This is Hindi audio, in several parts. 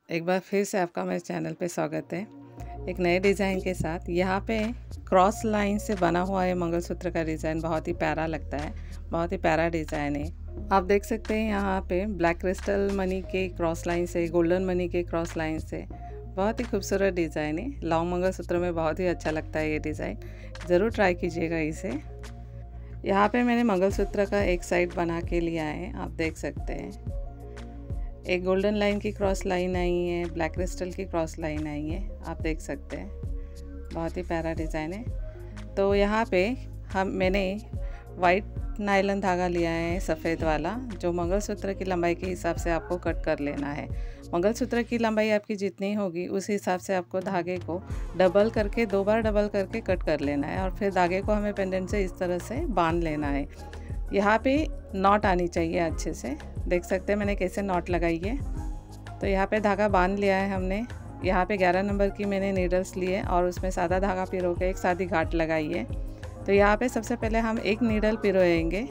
एक बार फिर से आपका मेरे चैनल पे स्वागत है एक नए डिज़ाइन के साथ। यहाँ पे क्रॉस लाइन से बना हुआ है मंगलसूत्र का डिज़ाइन, बहुत ही प्यारा लगता है, बहुत ही प्यारा डिज़ाइन है। आप देख सकते हैं यहाँ पे ब्लैक क्रिस्टल मनी के क्रॉस लाइन से, गोल्डन मनी के क्रॉस लाइन से, बहुत ही खूबसूरत डिज़ाइन है। लॉन्ग मंगलसूत्र में बहुत ही अच्छा लगता है ये डिज़ाइन, ज़रूर ट्राई कीजिएगा इसे। यहाँ पे मैंने मंगलसूत्र का एक साइड बना के लिया है, आप देख सकते हैं। एक गोल्डन लाइन की क्रॉस लाइन आई है, ब्लैक क्रिस्टल की क्रॉस लाइन आई है, आप देख सकते हैं, बहुत ही प्यारा डिज़ाइन है। तो यहाँ पे मैंने वाइट नायलॉन धागा लिया है, सफ़ेद वाला, जो मंगलसूत्र की लंबाई के हिसाब से आपको कट कर लेना है। मंगलसूत्र की लंबाई आपकी जितनी होगी उस हिसाब से आपको धागे को डबल करके, 2 बार डबल करके कट कर लेना है और फिर धागे को हमें पेंडेंट से इस तरह से बांध लेना है। यहाँ पे नॉट आनी चाहिए अच्छे से, देख सकते हैं मैंने कैसे नॉट लगाई है। तो यहाँ पे धागा बांध लिया है हमने। यहाँ पे 11 नंबर की मैंने नीडल्स लिए और उसमें सादा धागा पिरो के एक सादी घाट लगाई है। तो यहाँ पे सबसे पहले हम एक नीडल पिरोएंगे।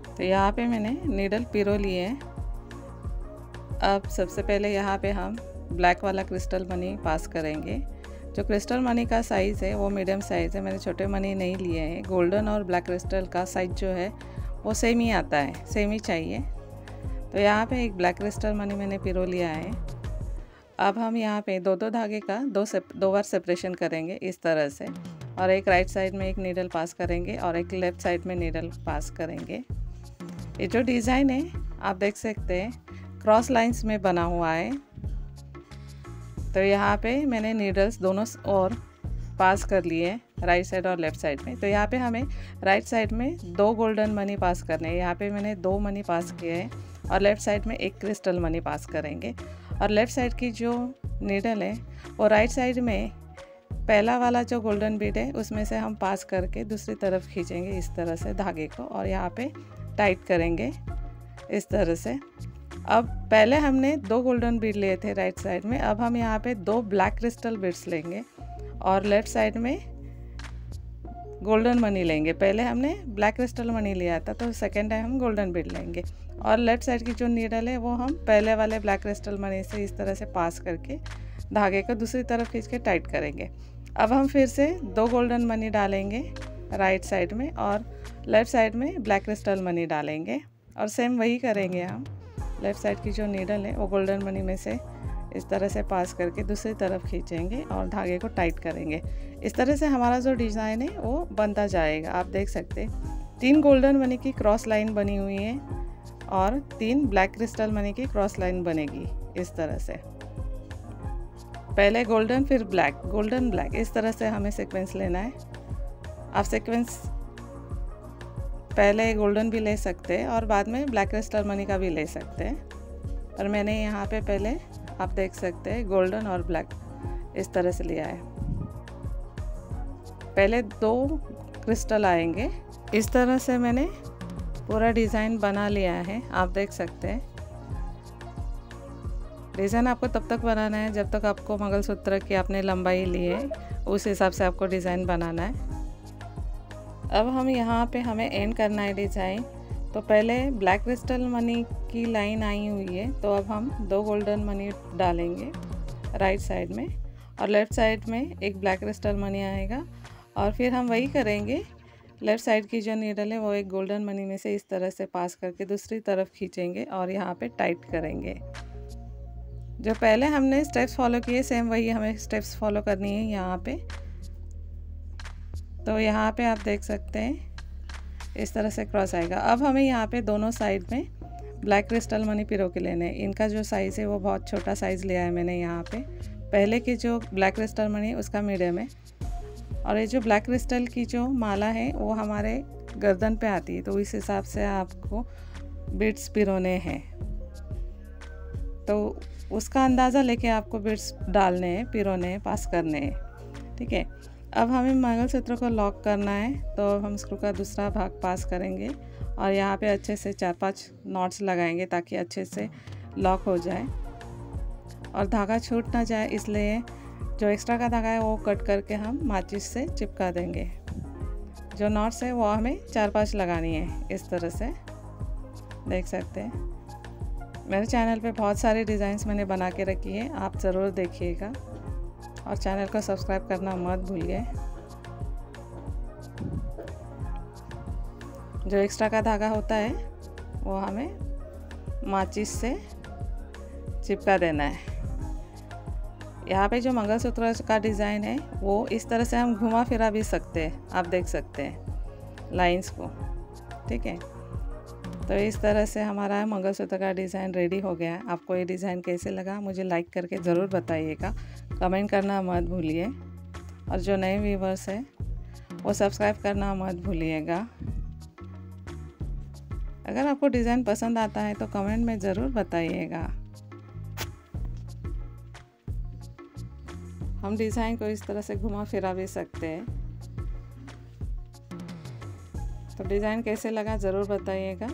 तो यहाँ पे मैंने नीडल पिरो लिए हैं। अब सबसे पहले यहाँ पे हम ब्लैक वाला क्रिस्टल मनी पास करेंगे। जो क्रिस्टल मनी का साइज़ है वो मीडियम साइज़ है, मैंने छोटे मनी नहीं लिए हैं। गोल्डन और ब्लैक क्रिस्टल का साइज जो है वो सेम ही आता है, सेम ही चाहिए। तो यहाँ पे एक ब्लैक क्रिस्टल मनी मैंने पिरो लिया है। अब हम यहाँ पे दो धागे का दो बार सेपरेशन करेंगे इस तरह से, और एक राइट साइड में एक नीडल पास करेंगे और एक लेफ़्ट साइड में नीडल पास करेंगे। ये जो डिज़ाइन है आप देख सकते हैं क्रॉस लाइंस में बना हुआ है। तो यहाँ पे मैंने नीडल्स दोनों और पास कर लिए राइट साइड और लेफ़्ट साइड में। तो यहाँ पे हमें राइट साइड में 2 गोल्डन मनी पास करने हैं। यहाँ पे मैंने 2 मनी पास किए हैं और लेफ़्ट साइड में एक क्रिस्टल मनी पास करेंगे। और लेफ़्ट साइड की जो नीडल है वो राइट साइड में पहला वाला जो गोल्डन बीड है उसमें से हम पास करके दूसरी तरफ खींचेंगे इस तरह से धागे को, और यहाँ पे टाइट करेंगे इस तरह से। अब पहले हमने 2 गोल्डन बीड लिए थे राइट साइड में, अब हम यहाँ पे 2 ब्लैक क्रिस्टल बीड्स लेंगे और लेफ़्ट साइड में गोल्डन मनी लेंगे। पहले हमने ब्लैक क्रिस्टल मनी लिया था, तो सेकेंड टाइम हम गोल्डन बीड लेंगे। और लेफ़्ट साइड की जो नीडल है वो हम पहले वाले ब्लैक क्रिस्टल मनी से इस तरह से पास करके धागे को दूसरी तरफ खींच के टाइट करेंगे। अब हम फिर से 2 गोल्डन मनी डालेंगे राइट साइड में और लेफ़्ट साइड में ब्लैक क्रिस्टल मनी डालेंगे, और सेम वही करेंगे हम। लेफ़्ट साइड की जो नीडल है वो गोल्डन मनी में से इस तरह से पास करके दूसरी तरफ खींचेंगे और धागे को टाइट करेंगे। इस तरह से हमारा जो डिज़ाइन है वो बनता जाएगा। आप देख सकते हैं 3 गोल्डन मनी की क्रॉस लाइन बनी हुई है और 3 ब्लैक क्रिस्टल मनी की क्रॉस लाइन बनेगी इस तरह से। पहले गोल्डन फिर ब्लैक, गोल्डन ब्लैक, इस तरह से हमें सीक्वेंस लेना है। आप सीक्वेंस पहले गोल्डन भी ले सकते हैं और बाद में ब्लैक क्रिस्टल मनी का भी ले सकते हैं, पर मैंने यहाँ पे पहले आप देख सकते हैं गोल्डन और ब्लैक इस तरह से लिया है। पहले 2 क्रिस्टल आएंगे, इस तरह से मैंने पूरा डिज़ाइन बना लिया है। आप देख सकते हैं डिज़ाइन आपको तब तक बनाना है जब तक आपको मंगलसूत्र की आपने लंबाई ली है उस हिसाब से आपको डिज़ाइन बनाना है। अब हम यहाँ पे हमें एंड करना है डिज़ाइन। तो पहले ब्लैक क्रिस्टल मनी की लाइन आई हुई है, तो अब हम 2 गोल्डन मनी डालेंगे राइट साइड में और लेफ़्ट साइड में एक ब्लैक क्रिस्टल मनी आएगा, और फिर हम वही करेंगे। लेफ़्ट साइड की जो नीडल है वो एक गोल्डन मनी में से इस तरह से पास करके दूसरी तरफ खींचेंगे और यहाँ पे टाइट करेंगे। जो पहले हमने स्टेप्स फॉलो किए सेम वही हमें स्टेप्स फॉलो करनी है यहाँ पे। तो यहाँ पे आप देख सकते हैं इस तरह से क्रॉस आएगा। अब हमें यहाँ पे दोनों साइड में ब्लैक क्रिस्टल मनी पिरो के लेने हैं। इनका जो साइज़ है वो बहुत छोटा साइज़ लिया है मैंने यहाँ पे। पहले की जो ब्लैक क्रिस्टल मनी उसका मीडियम है, और ये जो ब्लैक क्रिस्टल की जो माला है वो हमारे गर्दन पे आती है, तो इस हिसाब से आपको बीड्स पिरोने हैं। तो उसका अंदाज़ा लेके आपको बीड्स डालने हैं, पिरोने हैं, पास करने हैं, ठीक है। अब हमें मंगलसूत्र को लॉक करना है, तो हम स्क्रू का दूसरा भाग पास करेंगे और यहाँ पे अच्छे से 4-5 नॉट्स लगाएंगे ताकि अच्छे से लॉक हो जाए और धागा छूट ना जाए, इसलिए जो एक्स्ट्रा का धागा है वो कट करके हम माचिस से चिपका देंगे। जो नॉट्स है वो हमें 4-5 लगानी है इस तरह से, देख सकते हैं। मेरे चैनल पे बहुत सारे डिज़ाइंस मैंने बना के रखी है, आप ज़रूर देखिएगा और चैनल को सब्सक्राइब करना मत भूलिए। जो एक्स्ट्रा का धागा होता है वो हमें माचिस से चिपका देना है। यहाँ पे जो मंगलसूत्र का डिज़ाइन है वो इस तरह से हम घुमा फिरा भी सकते हैं, आप देख सकते हैं लाइंस को, ठीक है। तो इस तरह से हमारा मंगलसूत्र का डिज़ाइन रेडी हो गया है। आपको ये डिज़ाइन कैसे लगा मुझे लाइक करके ज़रूर बताइएगा, कमेंट करना मत भूलिए और जो नए व्यूवर्स हैं वो सब्सक्राइब करना मत भूलिएगा। अगर आपको डिज़ाइन पसंद आता है तो कमेंट में ज़रूर बताइएगा। हम डिज़ाइन को इस तरह से घुमा फिरा भी सकते हैं। तो डिज़ाइन कैसे लगा ज़रूर बताइएगा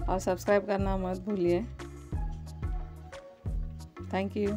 और सब्सक्राइब करना मत भूलिए। Thank you.